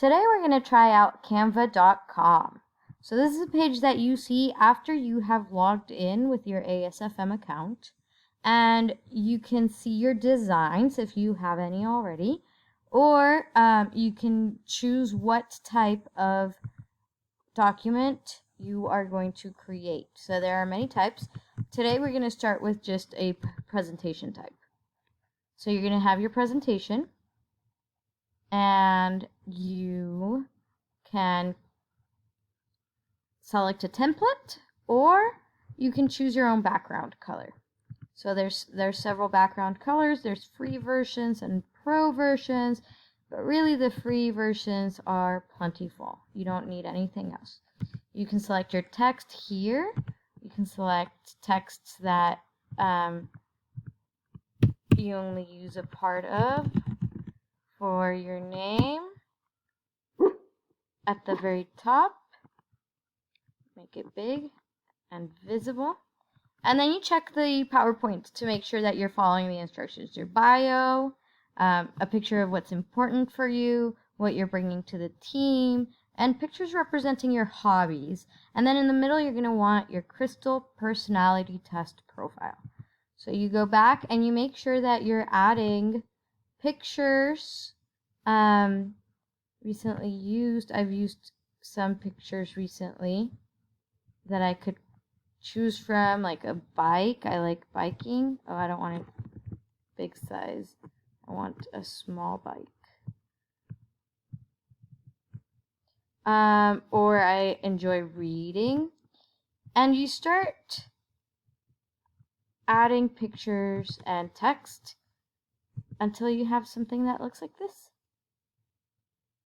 Today we're going to try out Canva.com. So this is a page that you see after you have logged in with your ASFM account, and you can see your designs if you have any already, or you can choose what type of document you are going to create. So there are many types. Today we're going to start with just a presentation type. So you're going to have your presentation, and you can select a template, or you can choose your own background color. So there's several background colors. There's free versions and pro versions, but really the free versions are plentiful. You don't need anything else. You can select your text here. You can select texts that you only use a part of. For your name, at the very top, make it big and visible. And then you check the PowerPoint to make sure that you're following the instructions. Your bio, a picture of what's important for you, what you're bringing to the team, and pictures representing your hobbies. And then in the middle, you're going to want your Crystal Personality Test profile. So you go back and you make sure that you're adding pictures recently used. I've used some pictures recently that I could choose from, like a bike. I like biking. Oh, I don't want a big size. I want a small bike. Or I enjoy reading. And you start adding pictures and text until you have something that looks like this.